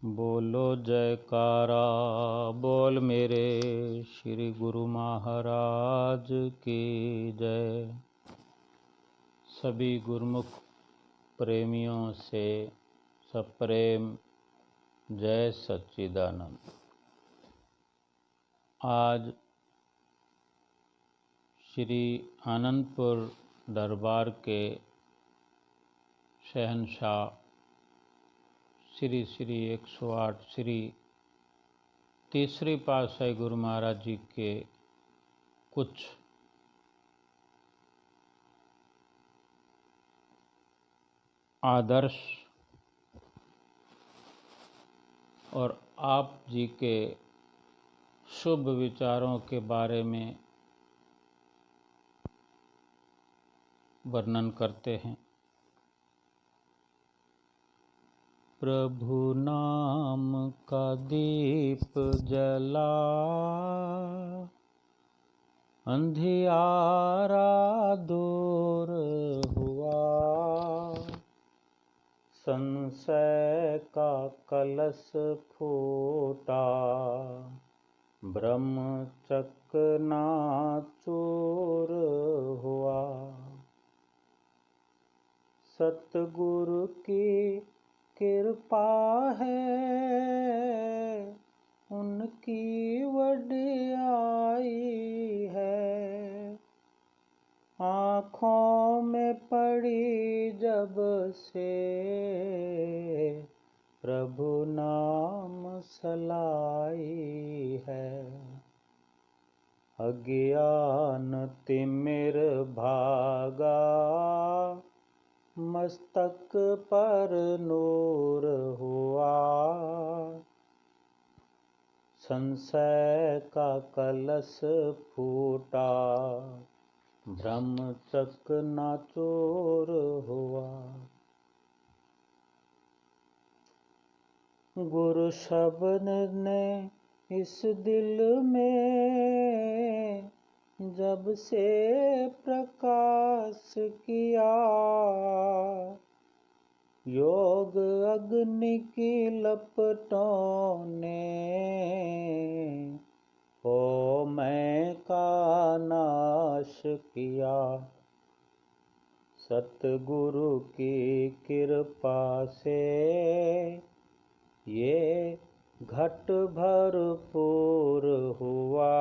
बोलो जयकारा बोल मेरे श्री गुरु महाराज की जय। सभी गुरुमुख प्रेमियों से सप्रेम जय सच्चिदानंद। आज श्री आनंदपुर दरबार के शहंशाह श्री 108 श्री तीसरी पातशाही गुरु महाराज जी के कुछ आदर्श और आप जी के शुभ विचारों के बारे में वर्णन करते हैं। प्रभु नाम का दीप जला, अंधियारा दूर हुआ, संशय का कलश फूटा, ब्रह्मचक्र चूर हुआ। सतगुरु की कृपा है, उनकी वडियाई है। आँखों में पड़ी जब से प्रभु नाम सलाई है। अज्ञान तिमिर भागा, मस्तक पर नूर हुआ, संशय का कलश फूटा, ब्रह्मचक्र चूर हुआ। गुरु शब्द ने इस दिल में जब से प्रकाश किया, योग अग्नि की लपटों ने हो मैं का नाश किया। सतगुरु की कृपा से ये घट भरपूर हुआ,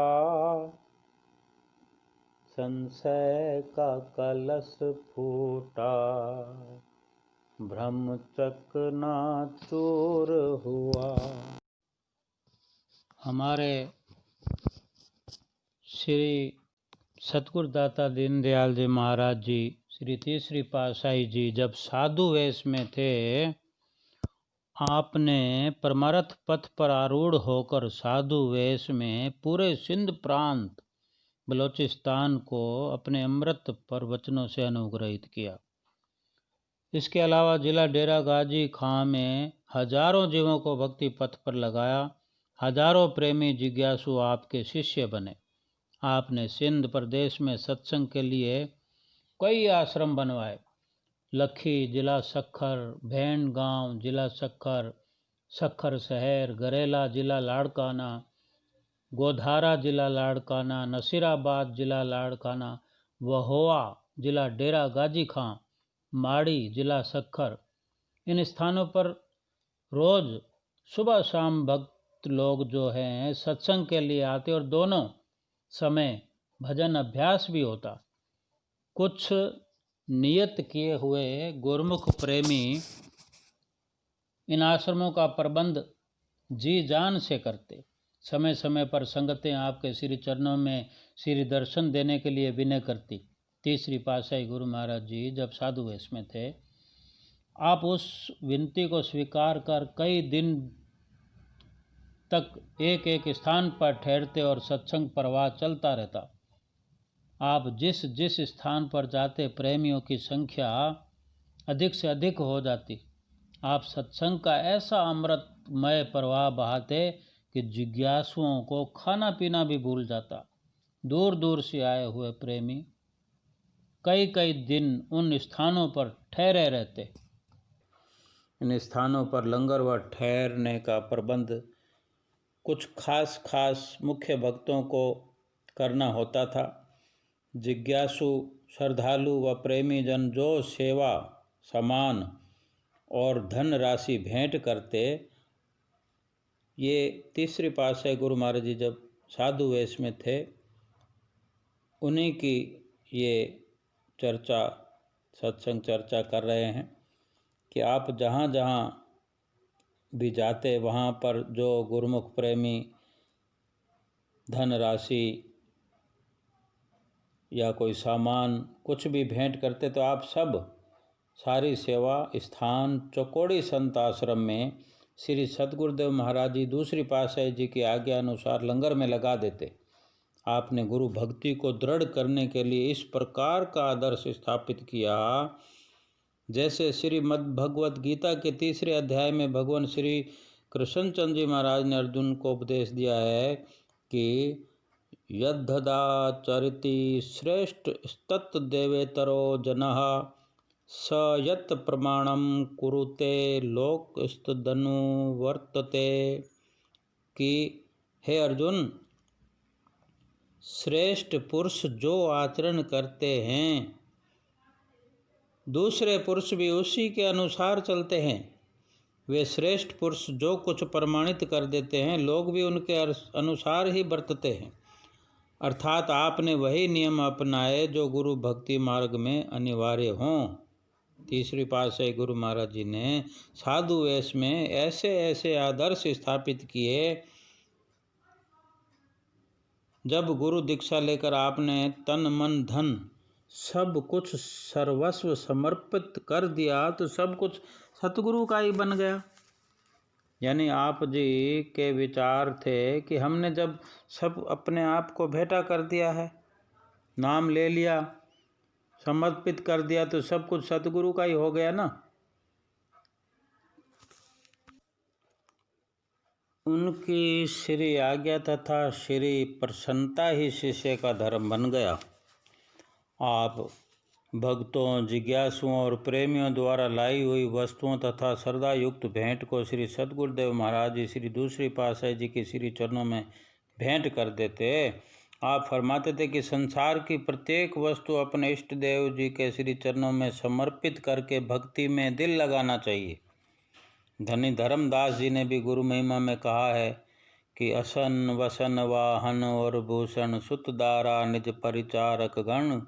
संशय का कलश फूटा, ब्रह्मचक्र चूर हुआ। हमारे श्री सतगुरुदाता दीनदयाल जी महाराज जी श्री तीसरी पातशाही जी जब साधु वेश में थे, आपने परमार्थ पथ पर आरूढ़ होकर साधु वेश में पूरे सिंध प्रांत बलोचिस्तान को अपने अमृत प्रवचनों से अनुग्रहित किया। इसके अलावा जिला डेरा गाजी खां में हजारों जीवों को भक्ति पथ पर लगाया। हजारों प्रेमी जिज्ञासु आपके शिष्य बने। आपने सिंध प्रदेश में सत्संग के लिए कई आश्रम बनवाए। लखी जिला सखर, भेंड गांव जिला सखर, सखर शहर, गरेला जिला लाड़काना, गोधारा जिला लाड़काना, नसीराबाद जिला लाड़काना, वहोआ जिला डेरा गाजी खां, माड़ी जिला सखर। इन स्थानों पर रोज सुबह शाम भक्त लोग जो हैं सत्संग के लिए आते और दोनों समय भजन अभ्यास भी होता। कुछ नियत किए हुए गुरुमुख प्रेमी इन आश्रमों का प्रबंध जी जान से करते। समय समय पर संगतें आपके श्री चरणों में श्री दर्शन देने के लिए विनय करती। तीसरी पातशाही गुरु महाराज जी जब साधु वेश में थे, आप उस विनती को स्वीकार कर कई दिन तक एक एक स्थान पर ठहरते और सत्संग प्रवाह चलता रहता। आप जिस जिस स्थान पर जाते प्रेमियों की संख्या अधिक से अधिक हो जाती। आप सत्संग का ऐसा अमृतमय प्रवाह बहाते कि जिज्ञासुओं को खाना पीना भी भूल जाता। दूर दूर से आए हुए प्रेमी कई कई दिन उन स्थानों पर ठहरे रहते। इन स्थानों पर लंगर व ठहरने का प्रबंध कुछ खास मुख्य भक्तों को करना होता था। जिज्ञासु, श्रद्धालु व प्रेमी जन जो सेवा, सामान और धन राशि भेंट करते, ये तीसरी पातशाही गुरु महाराज जी जब साधु वेश में थे, उन्हीं की ये सत्संग चर्चा कर रहे हैं कि आप जहाँ जहाँ भी जाते वहाँ पर जो गुरुमुख प्रेमी धन राशि या कोई सामान कुछ भी भेंट करते तो आप सब सारी सेवा स्थान चौकोड़ी संत आश्रम में श्री सतगुरुदेव महाराज जी दूसरी पातशाही जी की आज्ञा अनुसार लंगर में लगा देते। आपने गुरु भक्ति को दृढ़ करने के लिए इस प्रकार का आदर्श स्थापित किया, जैसे श्रीमद् भगवत गीता के तीसरे अध्याय में भगवान श्री कृष्णचंद्र जी महाराज ने अर्जुन को उपदेश दिया है कि यद्धदाचरति श्रेष्ठ तत् देवेतरो जनः स यत् प्रमाणम कुरुते लोकस्तदनु वर्तते। कि हे अर्जुन, श्रेष्ठ पुरुष जो आचरण करते हैं दूसरे पुरुष भी उसी के अनुसार चलते हैं। वे श्रेष्ठ पुरुष जो कुछ प्रमाणित कर देते हैं लोग भी उनके अनुसार ही बरतते हैं। अर्थात आपने वही नियम अपनाए जो गुरु भक्ति मार्ग में अनिवार्य हों। तीसरी पातशाही गुरु महाराज जी ने साधु वेश में ऐसे ऐसे आदर्श स्थापित किए। जब गुरु दीक्षा लेकर आपने तन मन धन सब कुछ सर्वस्व समर्पित कर दिया तो सब कुछ सतगुरु का ही बन गया। यानी आप जी के विचार थे कि हमने जब सब अपने आप को भेंटा कर दिया है, नाम ले लिया, समर्पित कर दिया तो सब कुछ सतगुरु का ही हो गया ना। उनकी श्री आज्ञा तथा श्री प्रसन्नता ही शिष्य का धर्म बन गया। आप भक्तों, जिज्ञासुओं और प्रेमियों द्वारा लाई हुई वस्तुओं तथा श्रद्धा युक्त भेंट को श्री सतगुरुदेव महाराज जी श्री दूसरी पातशाही जी के श्री चरणों में भेंट कर देते। आप फरमाते थे कि संसार की प्रत्येक वस्तु अपने इष्ट देव जी के श्री चरणों में समर्पित करके भक्ति में दिल लगाना चाहिए। धनी धर्मदास जी ने भी गुरु महिमा में कहा है कि असन वसन वाहन और भूषण सुतदारा निज परिचारक गण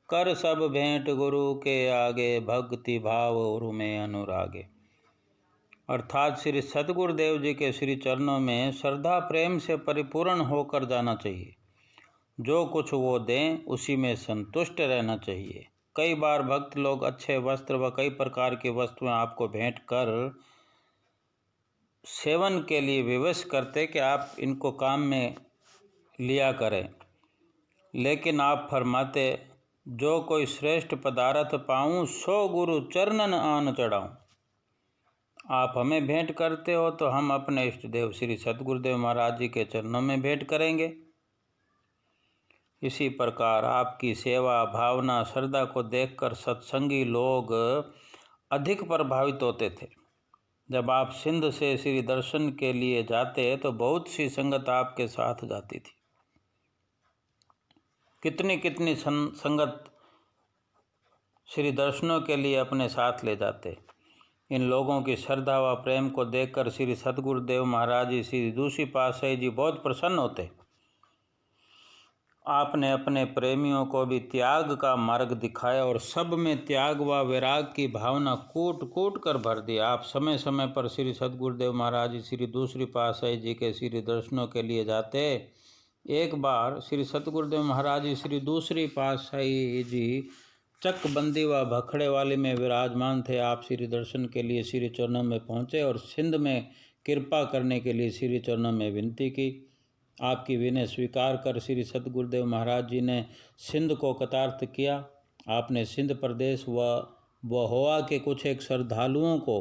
कर सब भेंट गुरु के आगे भक्ति भाव और में अनुरागे। अर्थात श्री सतगुरुदेव जी के श्री चरणों में श्रद्धा प्रेम से परिपूर्ण होकर जाना चाहिए। जो कुछ वो दें उसी में संतुष्ट रहना चाहिए। कई बार भक्त लोग अच्छे वस्त्र व कई प्रकार की वस्तुएं आपको भेंट कर सेवन के लिए विवश करते कि आप इनको काम में लिया करें, लेकिन आप फरमाते जो कोई श्रेष्ठ पदार्थ पाऊं सो गुरु चरणन आन चढ़ाऊं। आप हमें भेंट करते हो तो हम अपने इष्ट देव श्री सतगुरुदेव महाराज जी के चरणों में भेंट करेंगे। इसी प्रकार आपकी सेवा भावना श्रद्धा को देखकर सत्संगी लोग अधिक प्रभावित होते थे। जब आप सिंध से श्री दर्शन के लिए जाते तो बहुत सी संगत आपके साथ जाती थी। कितनी कितनी संगत श्री दर्शनों के लिए अपने साथ ले जाते। इन लोगों की श्रद्धा व प्रेम को देखकर श्री सतगुरुदेव महाराज जी श्री दूसरी पातशाही जी बहुत प्रसन्न होते। आपने अपने प्रेमियों को भी त्याग का मार्ग दिखाया और सब में त्याग व वैराग की भावना कूट कूट कर भर दी। आप समय समय पर श्री सतगुरुदेव महाराज जी श्री दूसरी पातशाही जी के श्री दर्शनों के लिए जाते। एक बार श्री सतगुरुदेव महाराज जी श्री दूसरी पातशाही जी चकबंदी व भखड़े वाली में विराजमान थे। आप श्री दर्शन के लिए श्री चरणों में पहुँचे और सिंध में कृपा करने के लिए श्री चरणों में विनती की। आपकी विनय स्वीकार कर श्री सतगुरुदेव महाराज जी ने सिंध को कृतार्थ किया। आपने सिंध प्रदेश व बहोआ के कुछ एक श्रद्धालुओं को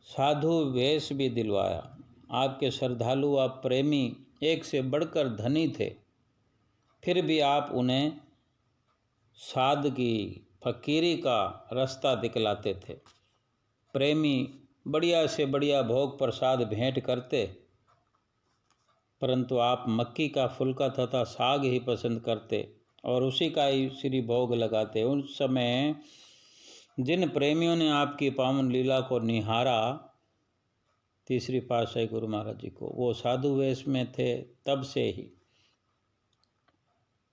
साधु वेश भी दिलवाया। आपके श्रद्धालु व प्रेमी एक से बढ़कर धनी थे, फिर भी आप उन्हें सादगी फकीरी का रास्ता दिखलाते थे। प्रेमी बढ़िया से बढ़िया भोग प्रसाद भेंट करते, परंतु आप मक्की का फुल्का तथा साग ही पसंद करते और उसी का ही श्री भोग लगाते। उस समय जिन प्रेमियों ने आपकी पावन लीला को निहारा, तीसरी पातशाही गुरु महाराज जी को, वो साधु वेश में थे तब से ही।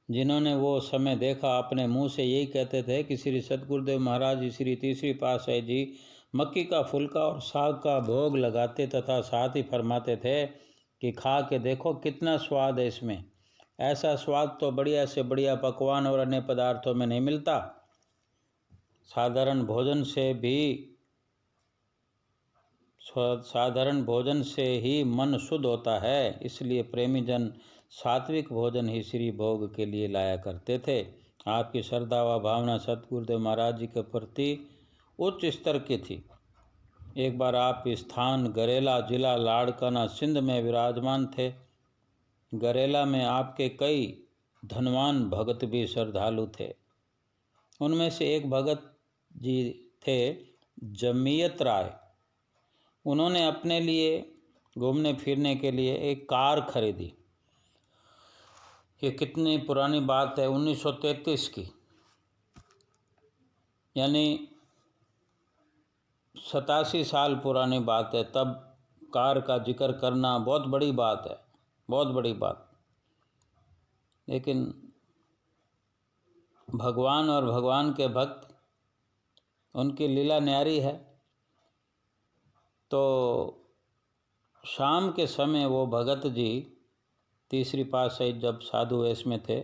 जिन्होंने वो समय देखा अपने मुंह से यही कहते थे कि श्री सतगुरुदेव महाराज जी श्री तीसरी पातशाही जी मक्की का फुल्का और साग का भोग लगाते तथा साथ ही फरमाते थे कि खा के देखो कितना स्वाद है इसमें। ऐसा स्वाद तो बढ़िया से बढ़िया पकवान और अन्य पदार्थों में नहीं मिलता। साधारण भोजन से ही मन शुद्ध होता है, इसलिए प्रेमी जन सात्विक भोजन ही श्री भोग के लिए लाया करते थे। आपकी श्रद्धा व भावना सतगुरुदेव महाराज जी के प्रति उच्च स्तर की थी। एक बार आप स्थान गरेला, जिला लाड़काना, सिंध में विराजमान थे। गरेला में आपके कई धनवान भगत भी श्रद्धालु थे। उनमें से एक भगत जी थे जमीयत राय। उन्होंने अपने लिए घूमने फिरने के लिए एक कार खरीदी। ये कितनी पुरानी बात है, 1933 की, यानी 87 साल पुरानी बात है। तब कार का जिक्र करना बहुत बड़ी बात है, बहुत बड़ी बात। लेकिन भगवान और भगवान के भक्त, उनकी लीला न्यारी है। तो शाम के समय वो भगत जी तीसरी पातशाही जब साधु वेश में थे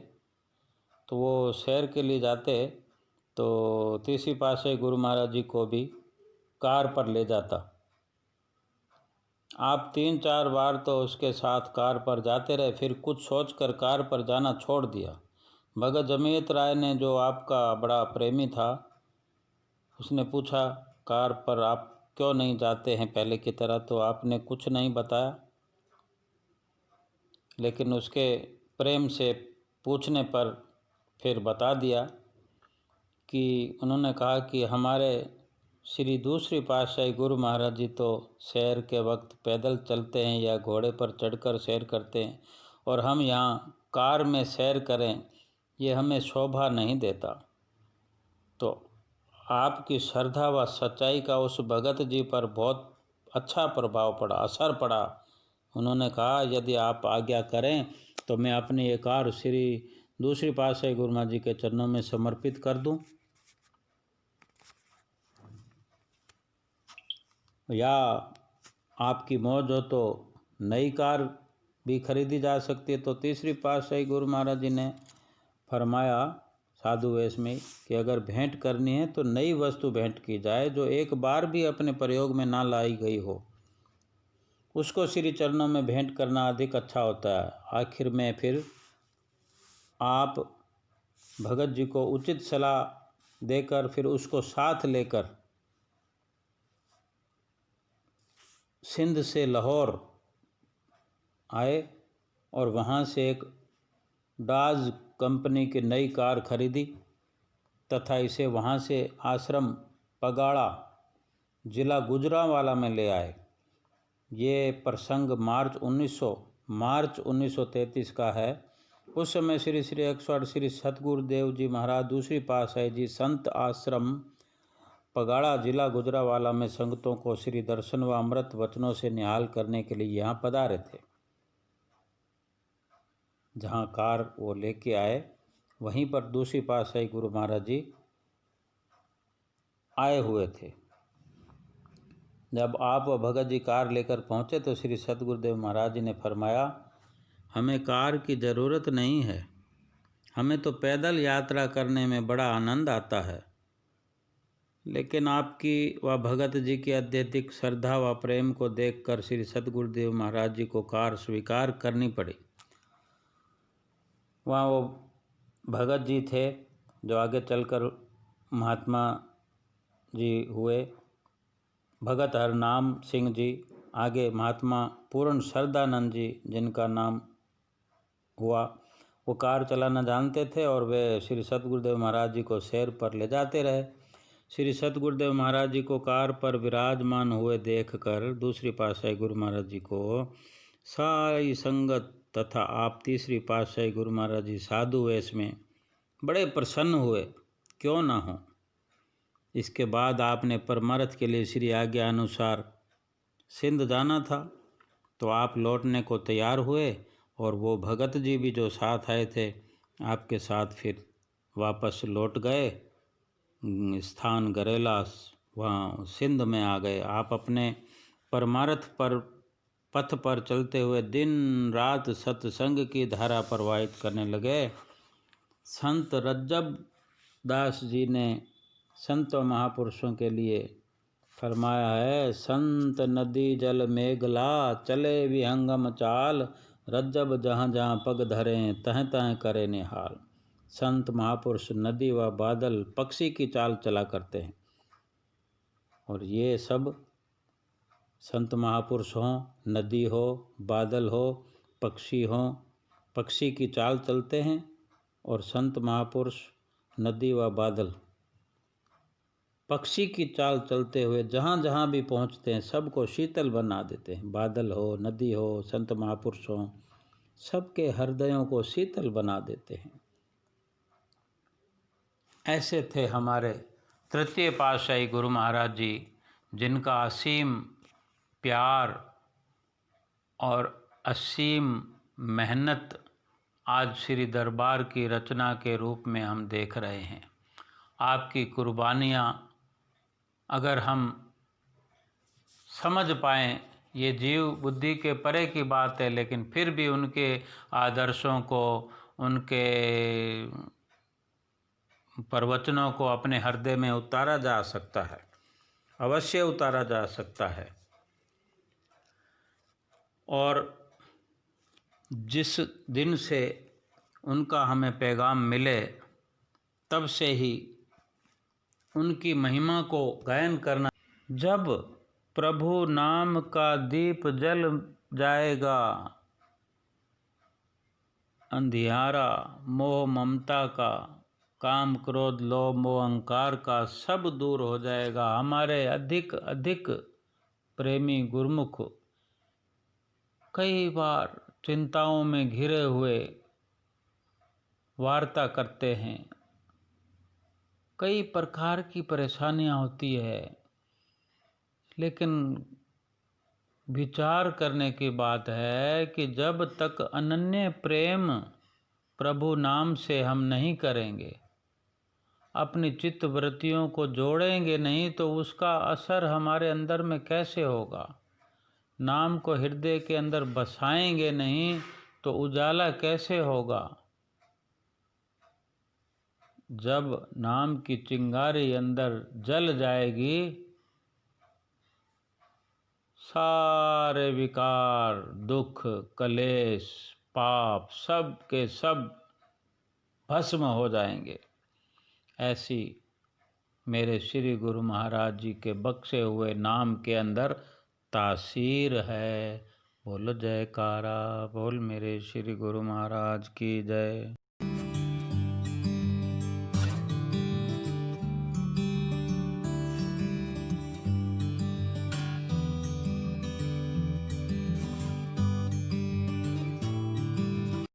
तो वो सैर के लिए जाते, तो तीसरी पातशाही गुरु महाराज जी को भी कार पर ले जाता। आप 3-4 बार तो उसके साथ कार पर जाते रहे, फिर कुछ सोचकर कार पर जाना छोड़ दिया। भगत जमीयत राय ने, जो आपका बड़ा प्रेमी था, उसने पूछा कार पर आप क्यों नहीं जाते हैं पहले की तरह, तो आपने कुछ नहीं बताया। लेकिन उसके प्रेम से पूछने पर फिर बता दिया कि उन्होंने कहा कि हमारे श्री दूसरी पातशाही गुरु महाराज जी तो सैर के वक्त पैदल चलते हैं या घोड़े पर चढ़कर सैर करते हैं, और हम यहाँ कार में सैर करें, ये हमें शोभा नहीं देता। तो आपकी श्रद्धा व सच्चाई का उस भगत जी पर बहुत अच्छा प्रभाव पड़ा, असर पड़ा। उन्होंने कहा यदि आप आज्ञा करें तो मैं अपनी ये कार श्री दूसरी पातशाही गुरु महाराज जी के चरणों में समर्पित कर दूं, या आपकी मौज हो तो नई कार भी खरीदी जा सकती है। तो तीसरी पातशाही गुरु महाराज जी ने फरमाया साधु वेश में कि अगर भेंट करनी है तो नई वस्तु भेंट की जाए, जो एक बार भी अपने प्रयोग में ना लाई गई हो, उसको श्री चरणों में भेंट करना अधिक अच्छा होता है। आखिर में फिर आप भगत जी को उचित सलाह देकर फिर उसको साथ लेकर सिंध से लाहौर आए और वहाँ से एक डाज कंपनी की नई कार खरीदी तथा इसे वहाँ से आश्रम पगाड़ा, जिला गुजरांवाला में ले आए। ये प्रसंग मार्च 1933 का है। उस समय श्री श्री 108 श्री सतगुरुदेव जी महाराज दूसरी पातशाही जी संत आश्रम पगाड़ा, जिला गुजरांवाला में संगतों को श्री दर्शन व अमृत वचनों से निहाल करने के लिए यहाँ पधारे थे। जहाँ कार वो लेके आए, वहीं पर दूसरी पातशाही गुरु महाराज जी आए हुए थे। जब आप व भगत जी कार लेकर पहुँचे तो श्री सतगुरुदेव महाराज जी ने फरमाया, हमें कार की ज़रूरत नहीं है, हमें तो पैदल यात्रा करने में बड़ा आनंद आता है। लेकिन आपकी व भगत जी की अत्यधिक श्रद्धा व प्रेम को देखकर श्री सतगुरुदेव महाराज जी को कार स्वीकार करनी पड़ी। वहाँ वो भगत जी थे जो आगे चलकर महात्मा जी हुए, भगत हरनाम सिंह जी, आगे महात्मा पूर्ण श्रद्धानंद जी जिनका नाम हुआ। वो कार चलाना जानते थे और वे श्री सतगुरुदेव महाराज जी को सैर पर ले जाते रहे। श्री सतगुरुदेव महाराज जी को कार पर विराजमान हुए देखकर दूसरी पातशाही गुरु महाराज जी को सारी संगत तथा आप तीसरी पातशाही गुरु महाराज जी साधु वेश में बड़े प्रसन्न हुए, क्यों ना हो। इसके बाद आपने परमार्थ के लिए श्री आज्ञा अनुसार सिंध जाना था, तो आप लौटने को तैयार हुए और वो भगत जी भी जो साथ आए थे आपके साथ फिर वापस लौट गए स्थान गरेला, वहाँ सिंध में आ गए। आप अपने परमार्थ पर पथ पर चलते हुए दिन रात सत्संग की धारा प्रवाहित करने लगे। संत रज्जब दास जी ने संतों महापुरुषों के लिए फरमाया है, संत नदी जल मेघला चले विहंगम चाल, रज्जब जहाँ जहाँ पग धरें तह तह करे निहाल। संत महापुरुष नदी व बादल पक्षी की चाल चला करते हैं, और ये सब संत महापुरुष हों, नदी हो, बादल हो, पक्षी हों, पक्षी की चाल चलते हैं। और संत महापुरुष नदी व बादल पक्षी की चाल चलते हुए जहाँ जहाँ भी पहुँचते हैं सबको शीतल बना देते हैं। बादल हो, नदी हो, संत महापुरुष हों, सबके हृदयों को शीतल बना देते हैं। ऐसे थे हमारे तृतीय पातशाही गुरु महाराज जी, जिनका असीम प्यार और असीम मेहनत आज श्री दरबार की रचना के रूप में हम देख रहे हैं। आपकी कुर्बानियाँ अगर हम समझ पाएँ, ये जीव बुद्धि के परे की बात है, लेकिन फिर भी उनके आदर्शों को, उनके प्रवचनों को अपने हृदय में उतारा जा सकता है, अवश्य उतारा जा सकता है। और जिस दिन से उनका हमें पैगाम मिले, तब से ही उनकी महिमा को गायन करना। जब प्रभु नाम का दीप जल जाएगा, अंधियारा मोह ममता का, काम क्रोध लोभ मोह अहंकार का सब दूर हो जाएगा। हमारे अधिक अधिक प्रेमी गुरुमुख कई बार चिंताओं में घिरे हुए वार्ता करते हैं, कई प्रकार की परेशानियां होती है, लेकिन विचार करने की बात है कि जब तक अनन्य प्रेम प्रभु नाम से हम नहीं करेंगे, अपनी चित्त वृत्तियों को जोड़ेंगे नहीं, तो उसका असर हमारे अंदर में कैसे होगा। नाम को हृदय के अंदर बसाएंगे नहीं तो उजाला कैसे होगा। जब नाम की चिंगारी अंदर जल जाएगी, सारे विकार, दुख, कलेश, पाप सब के सब भस्म हो जाएंगे। ऐसी मेरे श्री गुरु महाराज जी के बख्शे हुए नाम के अंदर तासीर है। बोल जयकारा, बोल मेरे श्री गुरु महाराज की जय।